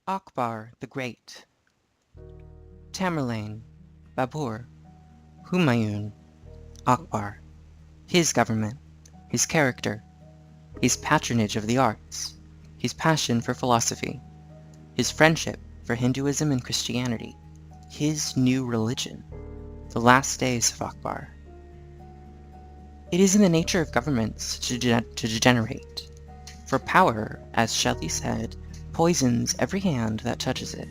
Akbar the Great, Tamerlane, Babur, Humayun, Akbar, his government, his character, his patronage of the arts, his passion for philosophy, his friendship for Hinduism and Christianity, his new religion, the last days of Akbar. It is in the nature of governments to degenerate, for power, as Shelley said, poisons every hand that touches it.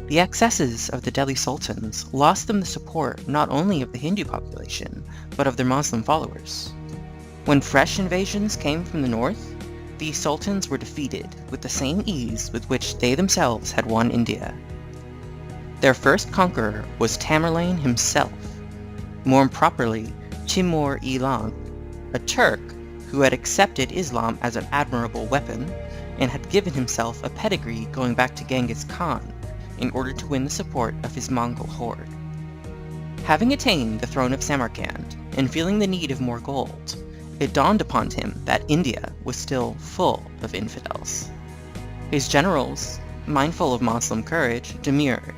The excesses of the Delhi sultans lost them the support not only of the Hindu population, but of their Muslim followers. When fresh invasions came from the north, these sultans were defeated with the same ease with which they themselves had won India. Their first conqueror was Tamerlane himself, more properly Timur-Ilang, a Turk who had accepted Islam as an admirable weapon and had given himself a pedigree going back to Genghis Khan in order to win the support of his Mongol horde. Having attained the throne of Samarkand and feeling the need of more gold, it dawned upon him that India was still full of infidels. His generals, mindful of Muslim courage, demurred,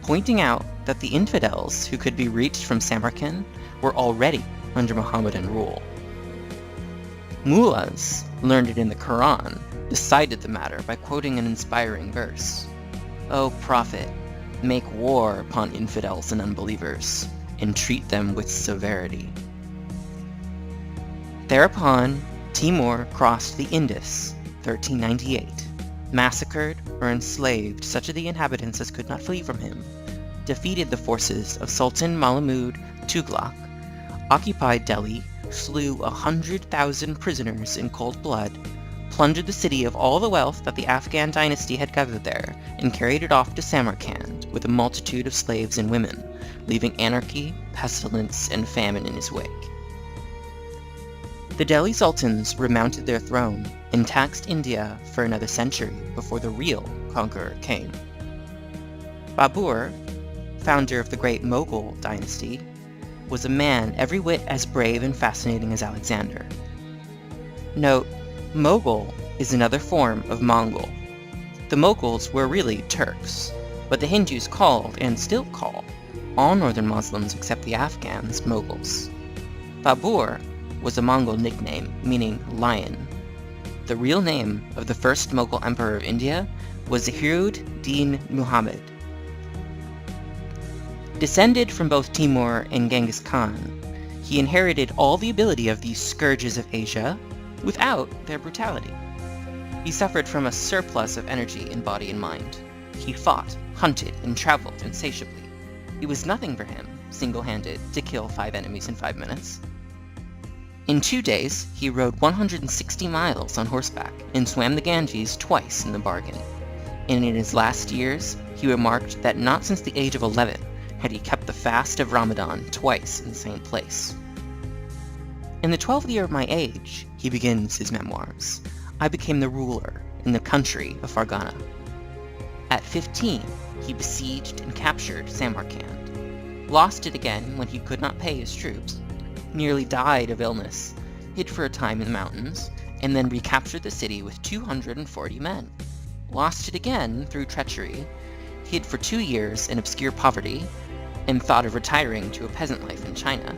pointing out that the infidels who could be reached from Samarkand were already under Mohammedan rule. Mullahs, learned in the Quran, decided the matter by quoting an inspiring verse. "O Prophet, make war upon infidels and unbelievers, and treat them with severity." Thereupon, Timur crossed the Indus, 1398, massacred or enslaved such of the inhabitants as could not flee from him, defeated the forces of Sultan Mahmud Tughlaq, occupied Delhi, slew 100,000 prisoners in cold blood, plundered the city of all the wealth that the Afghan dynasty had gathered there, and carried it off to Samarkand with a multitude of slaves and women, leaving anarchy, pestilence, and famine in his wake. The Delhi Sultans remounted their throne and taxed India for another century before the real conqueror came. Babur, founder of the great Mughal dynasty, was a man every whit as brave and fascinating as Alexander. Note, Mughal is another form of Mongol. The Mughals were really Turks, but the Hindus called, and still call, all northern Muslims except the Afghans Mughals. Babur was a Mongol nickname meaning lion. The real name of the first Mughal emperor of India was Zahiruddin Muhammad. Descended from both Timur and Genghis Khan, he inherited all the ability of these scourges of Asia without their brutality. He suffered from a surplus of energy in body and mind. He fought, hunted, and traveled insatiably. It was nothing for him, single-handed, to kill 5 enemies in 5 minutes. In 2 days, he rode 160 miles on horseback and swam the Ganges twice in the bargain. And in his last years, he remarked that not since the age of 11 had he kept the fast of Ramadan twice in the same place. In the 12th year of my age, he begins his memoirs, I became the ruler in the country of Fargana. At 15, he besieged and captured Samarkand, lost it again when he could not pay his troops, nearly died of illness, hid for a time in the mountains, and then recaptured the city with 240 men, lost it again through treachery, hid for 2 years in obscure poverty, and thought of retiring to a peasant life in China,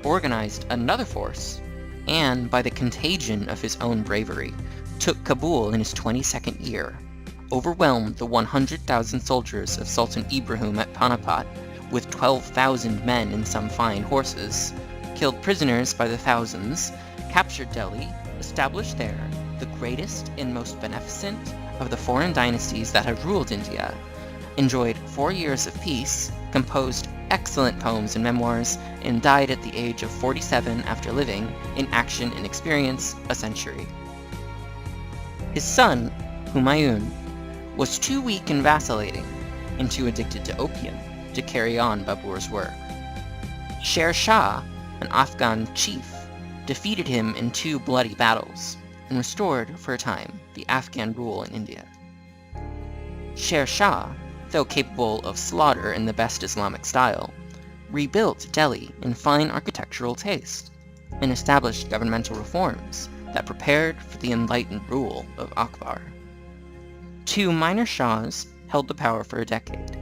organized another force, and by the contagion of his own bravery, took Kabul in his 22nd year, overwhelmed the 100,000 soldiers of Sultan Ibrahim at Panipat with 12,000 men and some fine horses, killed prisoners by the thousands, captured Delhi, established there the greatest and most beneficent of the foreign dynasties that had ruled India, enjoyed 4 years of peace, composed excellent poems and memoirs, and died at the age of 47 after living, in action and experience, a century. His son, Humayun, was too weak and vacillating, and too addicted to opium, to carry on Babur's work. Sher Shah, an Afghan chief, defeated him in 2 bloody battles, and restored, for a time, the Afghan rule in India. Sher Shah, though capable of slaughter in the best Islamic style, rebuilt Delhi in fine architectural taste, and established governmental reforms that prepared for the enlightened rule of Akbar. 2 minor shahs held the power for a decade.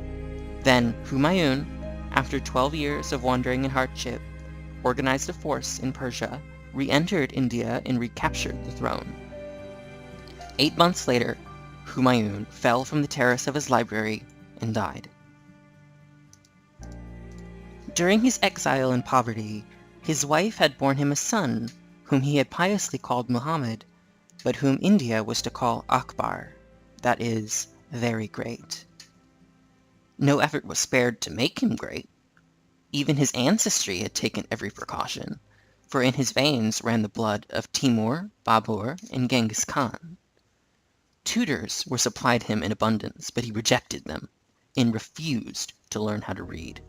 Then Humayun, after 12 years of wandering and hardship, organized a force in Persia, re-entered India, and recaptured the throne. 8 months later, Humayun fell from the terrace of his library and died. During his exile and poverty, his wife had borne him a son, whom he had piously called Muhammad, but whom India was to call Akbar, that is, very great. No effort was spared to make him great. Even his ancestry had taken every precaution, for in his veins ran the blood of Timur, Babur, and Genghis Khan. Tutors were supplied him in abundance, but he rejected them, and refused to learn how to read.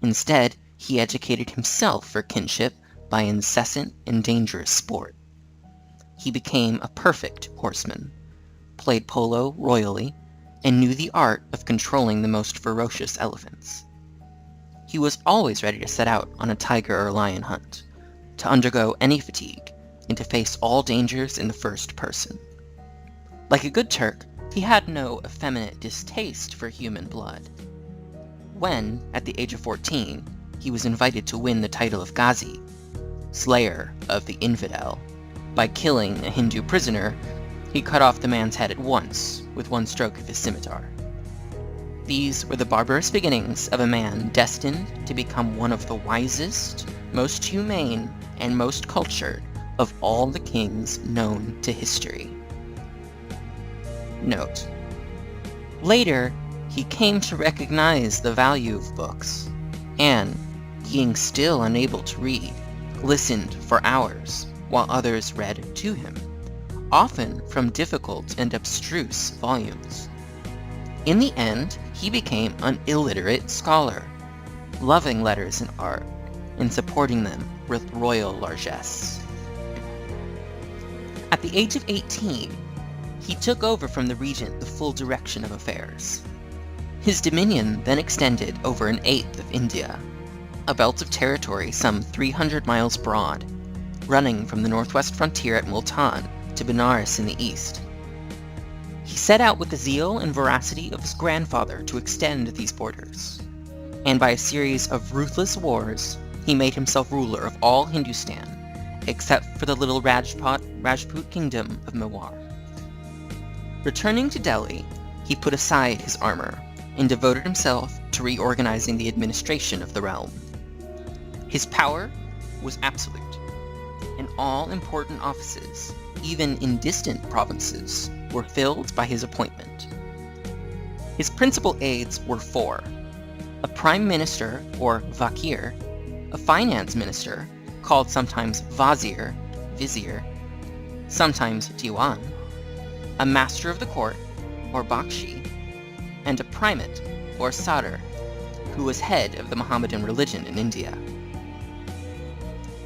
Instead, he educated himself for kinship by incessant and dangerous sport. He became a perfect horseman, played polo royally, and knew the art of controlling the most ferocious elephants. He was always ready to set out on a tiger or lion hunt, to undergo any fatigue, and to face all dangers in the first person. Like a good Turk, he had no effeminate distaste for human blood. When, at the age of 14, he was invited to win the title of Ghazi, slayer of the infidel, by killing a Hindu prisoner, he cut off the man's head at once with one stroke of his scimitar. These were the barbarous beginnings of a man destined to become one of the wisest, most humane, and most cultured of all the kings known to history. Note: later, he came to recognize the value of books, and, being still unable to read, listened for hours while others read to him, often from difficult and abstruse volumes. In the end, he became an illiterate scholar, loving letters and art, and supporting them with royal largesse. At the age of 18, he took over from the regent the full direction of affairs. His dominion then extended over an eighth of India, a belt of territory some 300 miles broad, running from the northwest frontier at Multan to Benares in the east. He set out with the zeal and veracity of his grandfather to extend these borders, and by a series of ruthless wars, he made himself ruler of all Hindustan, except for the little Rajput kingdom of Mewar. Returning to Delhi, he put aside his armor and devoted himself to reorganizing the administration of the realm. His power was absolute, and all important offices, even in distant provinces, were filled by his appointment. His principal aides were 4: a prime minister, or vakir, a finance minister, called sometimes vizier, sometimes diwan, a master of the court, or bakshi, and a primate, or sadr, who was head of the Mohammedan religion in India.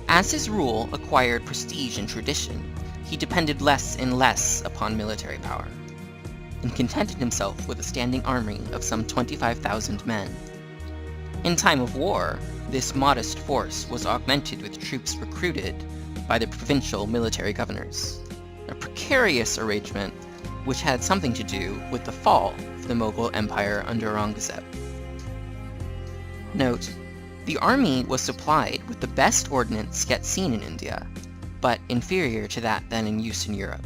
As his rule acquired prestige and tradition, he depended less and less upon military power, and contented himself with a standing army of some 25,000 men. In time of war, this modest force was augmented with troops recruited by the provincial military governors, a precarious arrangement which had something to do with the fall of the Mughal Empire under Aurangzeb. Note: the army was supplied with the best ordnance yet seen in India, but inferior to that then in use in Europe.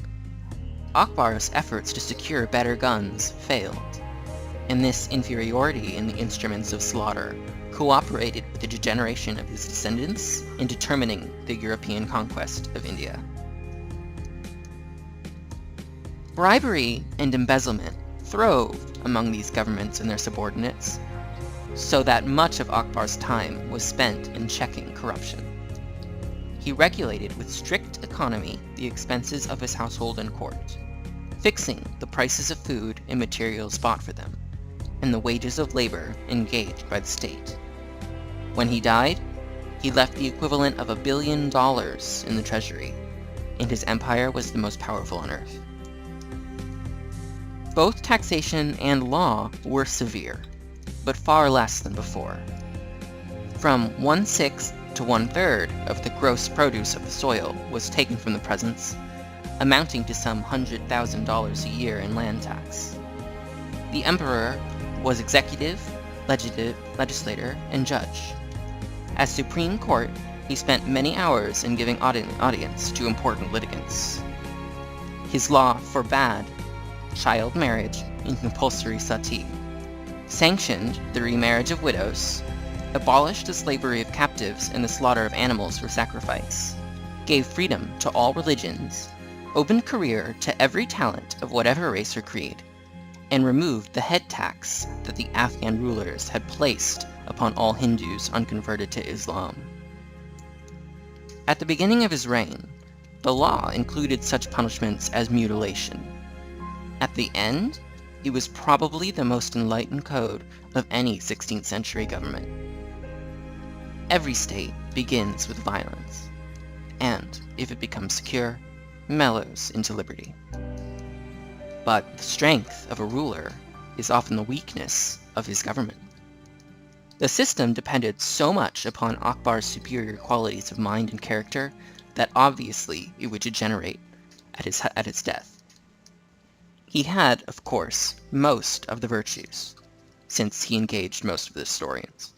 Akbar's efforts to secure better guns failed, and this inferiority in the instruments of slaughter cooperated with the degeneration of his descendants in determining the European conquest of India. Bribery and embezzlement thrived among these governments and their subordinates, so that much of Akbar's time was spent in checking corruption. He regulated with strict economy the expenses of his household and court, fixing the prices of food and materials bought for them, and the wages of labor engaged by the state. When he died, he left the equivalent of $1 billion in the treasury, and his empire was the most powerful on earth. Both taxation and law were severe, but far less than before. From 1/6 to 1/3 of the gross produce of the soil was taken from the peasants, amounting to some $100,000 a year in land tax. The emperor was executive, legislator, and judge. As Supreme Court, he spent many hours in giving audience to important litigants. His law forbade child marriage and compulsory sati, sanctioned the remarriage of widows, abolished the slavery of captives and the slaughter of animals for sacrifice, gave freedom to all religions, opened career to every talent of whatever race or creed, and removed the head tax that the Afghan rulers had placed upon all Hindus unconverted to Islam. At the beginning of his reign, the law included such punishments as mutilation. At the end, it was probably the most enlightened code of any 16th century government. Every state begins with violence, and, if it becomes secure, mellows into liberty. But the strength of a ruler is often the weakness of his government. The system depended so much upon Akbar's superior qualities of mind and character that obviously it would degenerate at his death. He had, of course, most of the virtues, since he engaged most of the historians.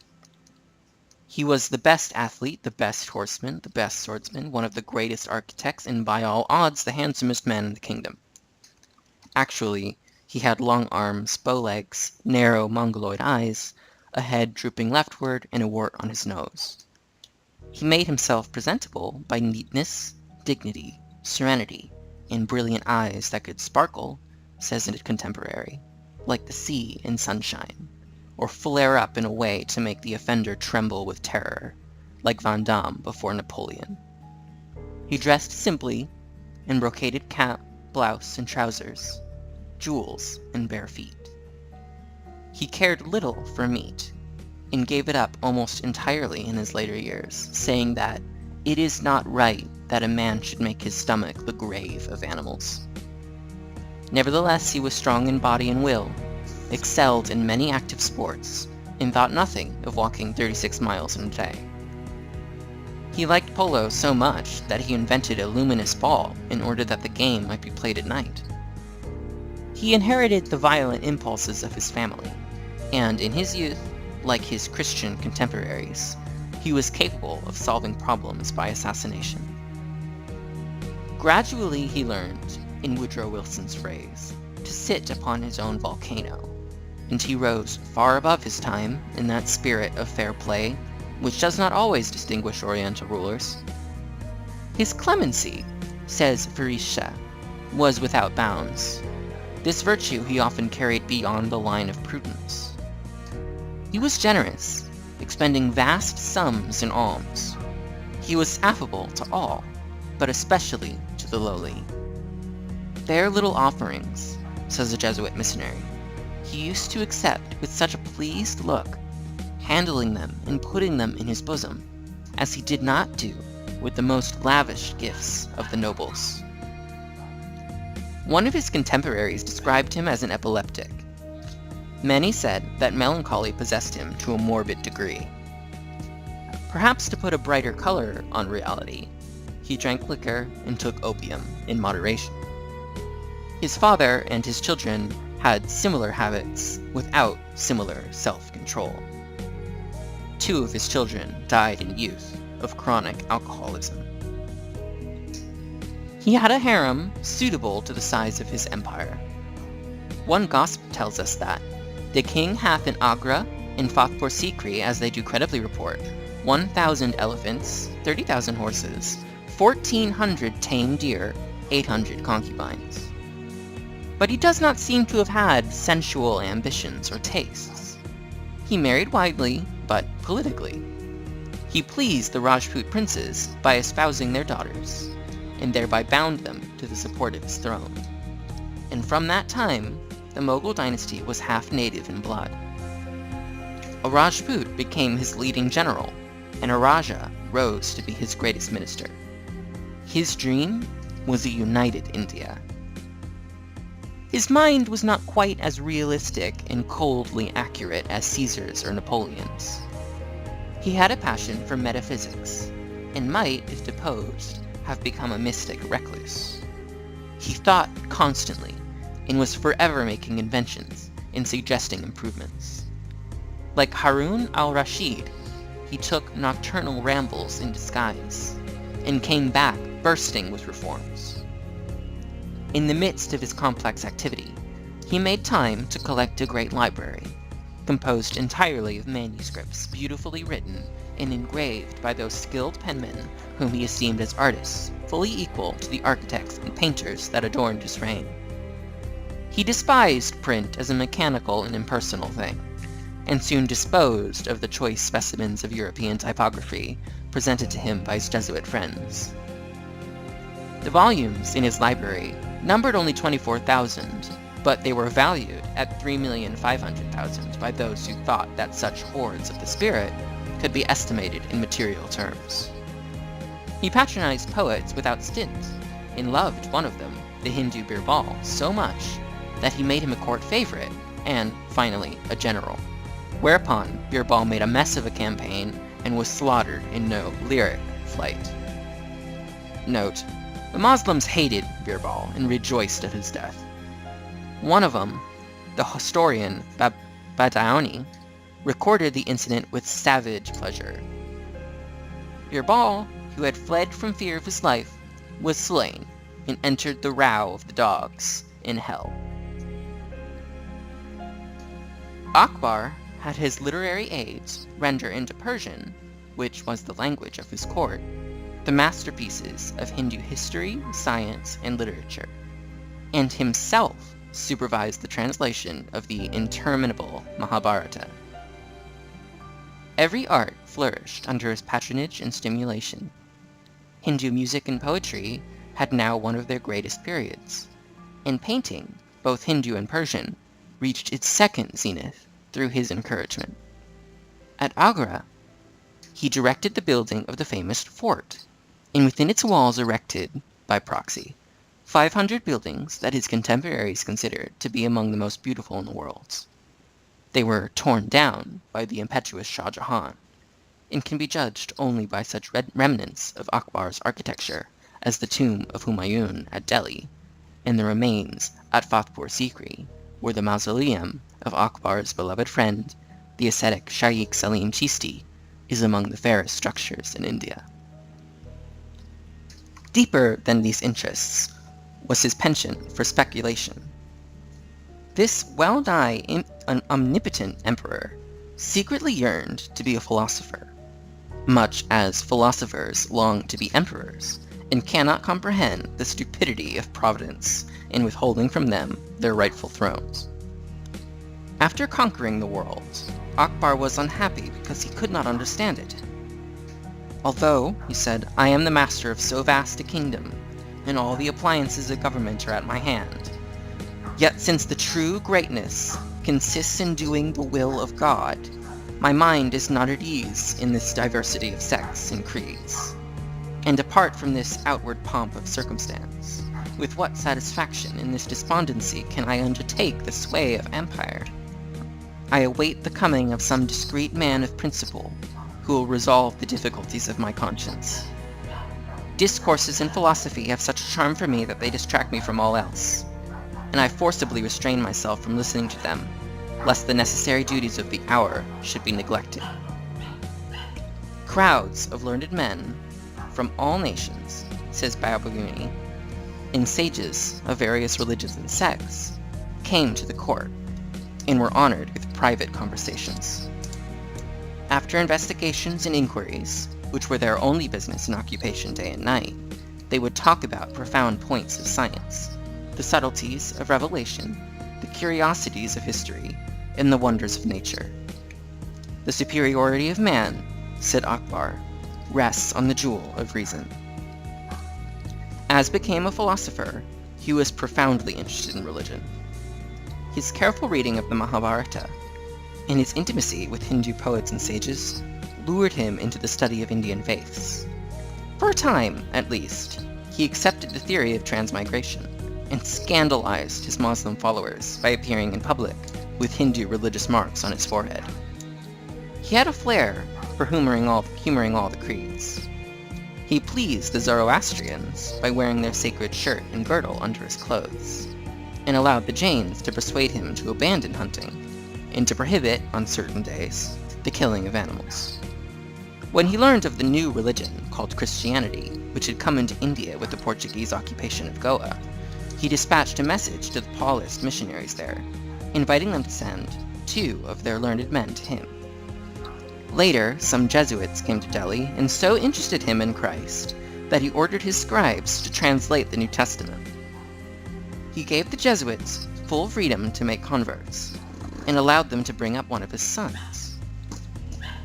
He was the best athlete, the best horseman, the best swordsman, one of the greatest architects, and by all odds the handsomest man in the kingdom. Actually, he had long arms, bow legs, narrow mongoloid eyes, a head drooping leftward, and a wart on his nose. He made himself presentable by neatness, dignity, serenity, and brilliant eyes that could sparkle, says a contemporary, like the sea in sunshine, or flare up in a way to make the offender tremble with terror, like Van Damme before Napoleon. He dressed simply, in brocaded cap, blouse, and trousers, jewels, and bare feet. He cared little for meat, and gave it up almost entirely in his later years, saying that it is not right that a man should make his stomach the grave of animals. Nevertheless, he was strong in body and will, excelled in many active sports, and thought nothing of walking 36 miles in a day. He liked polo so much that he invented a luminous ball in order that the game might be played at night. He inherited the violent impulses of his family, and in his youth, like his Christian contemporaries, he was capable of solving problems by assassination. Gradually he learned, in Woodrow Wilson's phrase, to sit upon his own volcano, and he rose far above his time in that spirit of fair play which does not always distinguish Oriental rulers. His clemency, says Ferisha, was without bounds. This virtue he often carried beyond the line of prudence. He was generous, expending vast sums in alms. He was affable to all, but especially to the lowly. Their little offerings, says a Jesuit missionary, he used to accept with such a pleased look, handling them and putting them in his bosom, as he did not do with the most lavish gifts of the nobles. One of his contemporaries described him as an epileptic. Many said that melancholy possessed him to a morbid degree. Perhaps to put a brighter color on reality, he drank liquor and took opium in moderation. His father and his children had similar habits without similar self-control. 2 of his children died in youth of chronic alcoholism. He had a harem suitable to the size of his empire. One gossip tells us that the king hath in Agra and Fatpur Sikri, as they do credibly report, 1,000 elephants, 30,000 horses, 1,400 tame deer, 800 concubines. But he does not seem to have had sensual ambitions or tastes. He married widely, but politically. He pleased the Rajput princes by espousing their daughters, and thereby bound them to the support of his throne. And from that time, the Mughal dynasty was half native in blood. A Rajput became his leading general, and a Raja rose to be his greatest minister. His dream was a united India. His mind was not quite as realistic and coldly accurate as Caesar's or Napoleon's. He had a passion for metaphysics, and might, if deposed, have become a mystic recluse. He thought constantly, and was forever making inventions and suggesting improvements. Like Harun al-Rashid, he took nocturnal rambles in disguise, and came back bursting with reforms. In the midst of his complex activity, he made time to collect a great library, composed entirely of manuscripts beautifully written and engraved by those skilled penmen whom he esteemed as artists, fully equal to the architects and painters that adorned his reign. He despised print as a mechanical and impersonal thing, and soon disposed of the choice specimens of European typography presented to him by his Jesuit friends. The volumes in his library numbered only 24,000, but they were valued at 3,500,000 by those who thought that such hoards of the spirit could be estimated in material terms. He patronized poets without stint, and loved one of them, the Hindu Birbal, so much that he made him a court favorite and, finally, a general. Whereupon Birbal made a mess of a campaign and was slaughtered in no lyric flight. Note: the Muslims hated Birbal and rejoiced at his death. One of them, the historian Badaoni, recorded the incident with savage pleasure. Birbal, who had fled from fear of his life, was slain and entered the row of the dogs in hell. Akbar had his literary aides render into Persian, which was the language of his court, the masterpieces of Hindu history, science, and literature, and himself supervised the translation of the interminable Mahabharata. Every art flourished under his patronage and stimulation. Hindu music and poetry had now one of their greatest periods, and painting, both Hindu and Persian, reached its second zenith through his encouragement. At Agra, he directed the building of the famous fort, and within its walls erected, by proxy, 500 buildings that his contemporaries considered to be among the most beautiful in the world. They were torn down by the impetuous Shah Jahan, and can be judged only by such remnants of Akbar's architecture as the tomb of Humayun at Delhi, and the remains at Fatpur Sikri, where the mausoleum of Akbar's beloved friend, the ascetic Shaykh Salim Chishti, is among the fairest structures in India. Deeper than these interests was his penchant for speculation. This well-nigh omnipotent emperor secretly yearned to be a philosopher, much as philosophers long to be emperors, and cannot comprehend the stupidity of providence in withholding from them their rightful thrones. After conquering the world, Akbar was unhappy because he could not understand it. Although, he said, I am the master of so vast a kingdom, and all the appliances of government are at my hand, yet since the true greatness consists in doing the will of God, my mind is not at ease in this diversity of sects and creeds. And apart from this outward pomp of circumstance, with what satisfaction in this despondency can I undertake the sway of empire? I await the coming of some discreet man of principle, who will resolve the difficulties of my conscience. Discourses in philosophy have such a charm for me that they distract me from all else, and I forcibly restrain myself from listening to them, lest the necessary duties of the hour should be neglected. Crowds of learned men from all nations, says Bayabaguni, and sages of various religions and sects, came to the court, and were honored with private conversations. After investigations and inquiries, which were their only business and occupation day and night, they would talk about profound points of science, the subtleties of revelation, the curiosities of history, and the wonders of nature. The superiority of man, said Akbar, rests on the jewel of reason. As became a philosopher, he was profoundly interested in religion. His careful reading of the Mahabharata, and his intimacy with Hindu poets and sages, lured him into the study of Indian faiths. For a time, at least, he accepted the theory of transmigration, and scandalized his Muslim followers by appearing in public with Hindu religious marks on his forehead. He had a flair for humoring all the creeds. He pleased the Zoroastrians by wearing their sacred shirt and girdle under his clothes, and allowed the Jains to persuade him to abandon hunting, and to prohibit, on certain days, the killing of animals. When he learned of the new religion called Christianity, which had come into India with the Portuguese occupation of Goa, he dispatched a message to the Paulist missionaries there, inviting them to send 2 of their learned men to him. Later, some Jesuits came to Delhi and so interested him in Christ that he ordered his scribes to translate the New Testament. He gave the Jesuits full freedom to make converts, and allowed them to bring up one of his sons.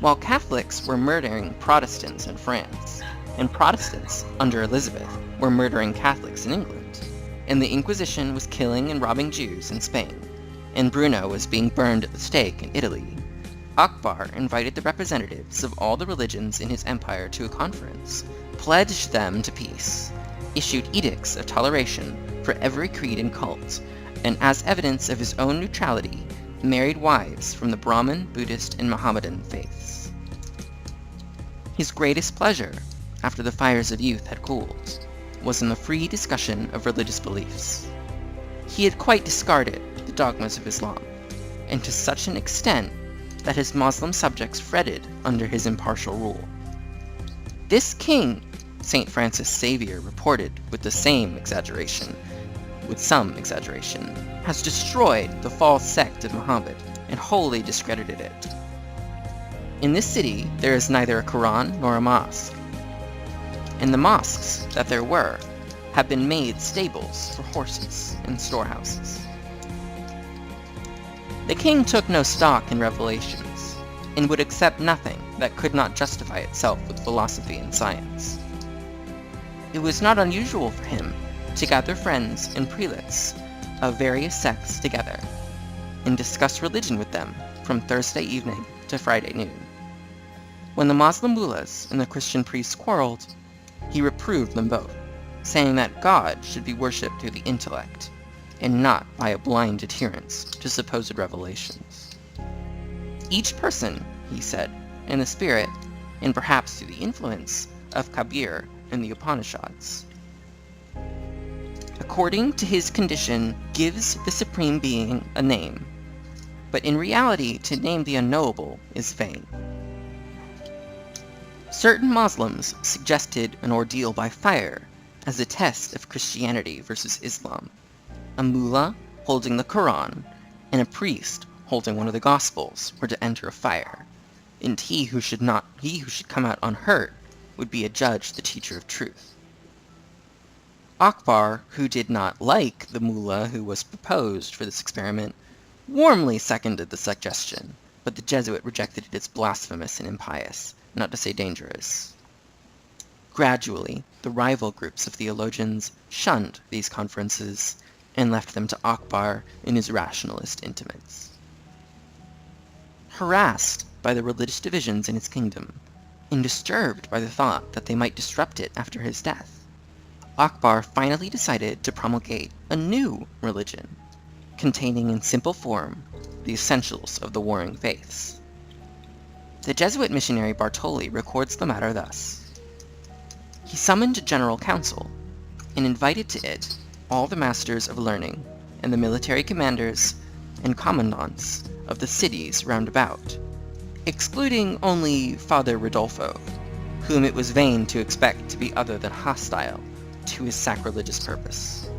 While Catholics were murdering Protestants in France, and Protestants, under Elizabeth, were murdering Catholics in England, and the Inquisition was killing and robbing Jews in Spain, and Bruno was being burned at the stake in Italy, Akbar invited the representatives of all the religions in his empire to a conference, pledged them to peace, issued edicts of toleration for every creed and cult, and as evidence of his own neutrality, married wives from the Brahmin, Buddhist, and Mohammedan faiths. His greatest pleasure, after the fires of youth had cooled, was in the free discussion of religious beliefs. He had quite discarded the dogmas of Islam, and to such an extent that his Muslim subjects fretted under his impartial rule. This king, St. Francis Xavier reported with some exaggeration, has destroyed the false sect of Muhammad and wholly discredited it. In this city there is neither a Quran nor a mosque, and the mosques that there were have been made stables for horses and storehouses. The king took no stock in revelations, and would accept nothing that could not justify itself with philosophy and science. It was not unusual for him to gather friends and prelates of various sects together, and discuss religion with them from Thursday evening to Friday noon. When the Muslim mullahs and the Christian priests quarreled, he reproved them both, saying that God should be worshipped through the intellect, and not by a blind adherence to supposed revelations. Each person, he said, in the spirit, and perhaps through the influence of Kabir and the Upanishads, according to his condition, gives the Supreme Being a name, but in reality to name the unknowable is vain. Certain Muslims suggested an ordeal by fire as a test of Christianity versus Islam. A mullah holding the Quran and a priest holding one of the Gospels were to enter a fire, and he who should come out unhurt would be adjudged the teacher of truth. Akbar, who did not like the mullah who was proposed for this experiment, warmly seconded the suggestion, but the Jesuit rejected it as blasphemous and impious, not to say dangerous. Gradually, the rival groups of theologians shunned these conferences and left them to Akbar and his rationalist intimates. Harassed by the religious divisions in his kingdom, and disturbed by the thought that they might disrupt it after his death, Akbar finally decided to promulgate a new religion, containing in simple form the essentials of the warring faiths. The Jesuit missionary Bartoli records the matter thus. He summoned a general council, and invited to it all the masters of learning, and the military commanders and commandants of the cities round about, excluding only Father Rodolfo, whom it was vain to expect to be other than hostile to his sacrilegious purpose.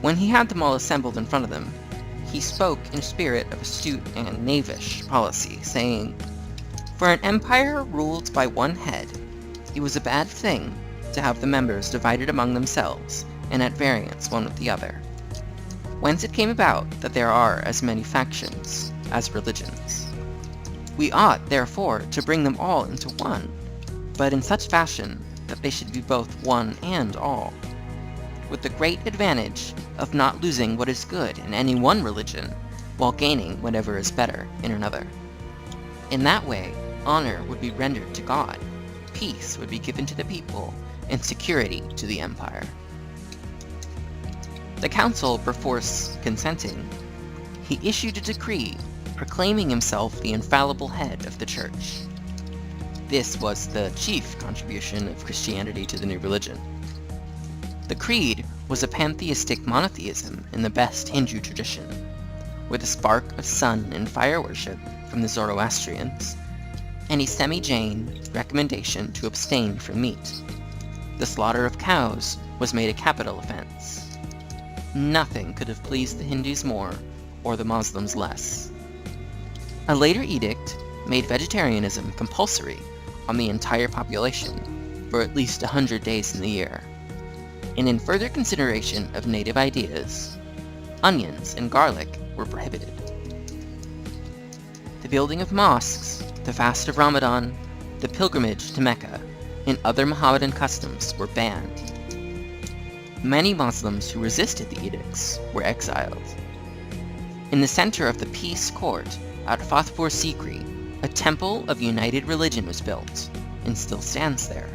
When he had them all assembled in front of them, he spoke in a spirit of astute and knavish policy, saying, "For an empire ruled by one head, it was a bad thing to have the members divided among themselves and at variance one with the other. Whence it came about that there are as many factions as religions. We ought, therefore, to bring them all into one, but in such fashion that they should be both one and all, with the great advantage of not losing what is good in any one religion, while gaining whatever is better in another. In that way, honor would be rendered to God, peace would be given to the people, and security to the empire." The council perforce consenting, he issued a decree proclaiming himself the infallible head of the church. This was the chief contribution of Christianity to the new religion. The creed was a pantheistic monotheism in the best Hindu tradition, with a spark of sun and fire worship from the Zoroastrians, and a semi-Jain recommendation to abstain from meat. The slaughter of cows was made a capital offense. Nothing could have pleased the Hindus more, or the Muslims less. A later edict made vegetarianism compulsory on the entire population for at least 100 days in the year. And in further consideration of native ideas, onions and garlic were prohibited. The building of mosques, the fast of Ramadan, the pilgrimage to Mecca, and other Mohammedan customs were banned. Many Muslims who resisted the edicts were exiled. In the center of the peace court at Fatehpur Sikri, a temple of united religion was built, and still stands there,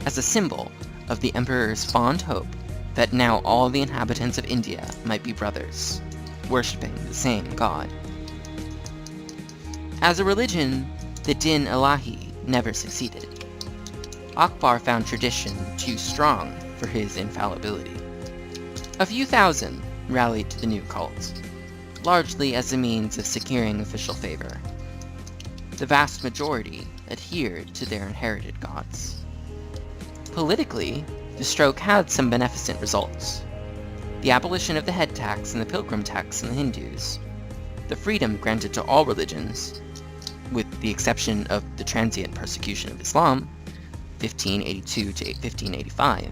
as a symbol of the emperor's fond hope that now all the inhabitants of India might be brothers, worshipping the same God. As a religion, the Din Ilahi never succeeded. Akbar found tradition too strong for his infallibility. A few thousand rallied to the new cult, largely as a means of securing official favor. The vast majority adhered to their inherited gods. Politically, the stroke had some beneficent results. The abolition of the head tax and the pilgrim tax in the Hindus, the freedom granted to all religions, with the exception of the transient persecution of Islam, 1582 to 1585,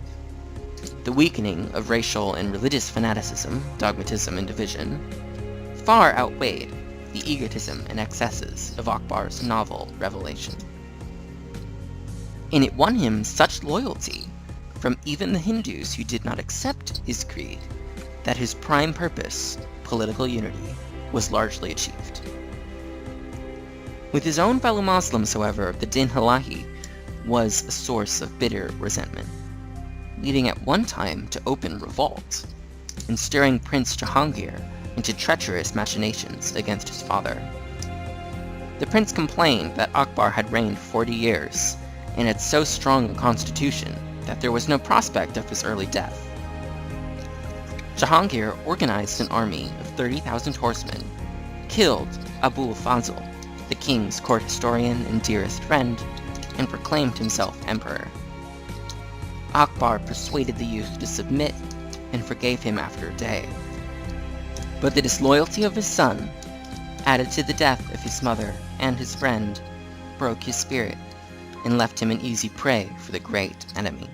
the weakening of racial and religious fanaticism, dogmatism, and division, far outweighed the egotism and excesses of Akbar's novel revelation. And it won him such loyalty from even the Hindus who did not accept his creed that his prime purpose, political unity, was largely achieved. With his own fellow Muslims, however, the Din Ilahi was a source of bitter resentment, leading at one time to open revolt, and stirring Prince Jahangir into treacherous machinations against his father. The prince complained that Akbar had reigned 40 years, and had so strong a constitution that there was no prospect of his early death. Jahangir organized an army of 30,000 horsemen, killed Abu al-Fazl, the king's court historian and dearest friend, and proclaimed himself emperor. Akbar persuaded the youth to submit and forgave him after a day. But the disloyalty of his son, added to the death of his mother and his friend, broke his spirit and left him an easy prey for the great enemy.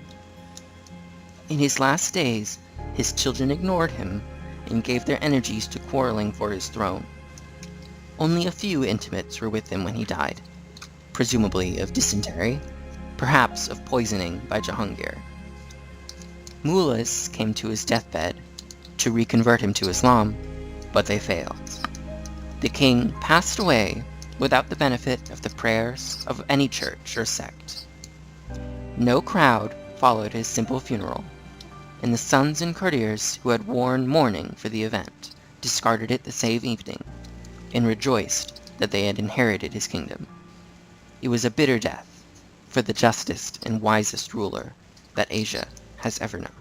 In his last days, his children ignored him and gave their energies to quarreling for his throne. Only a few intimates were with him when he died, presumably of dysentery, perhaps of poisoning by Jahangir. Mullahs came to his deathbed to reconvert him to Islam, but they failed. The king passed away without the benefit of the prayers of any church or sect. No crowd followed his simple funeral, and the sons and courtiers who had worn mourning for the event discarded it the same evening, and rejoiced that they had inherited his kingdom. It was a bitter death for the justest and wisest ruler that Asia has ever known.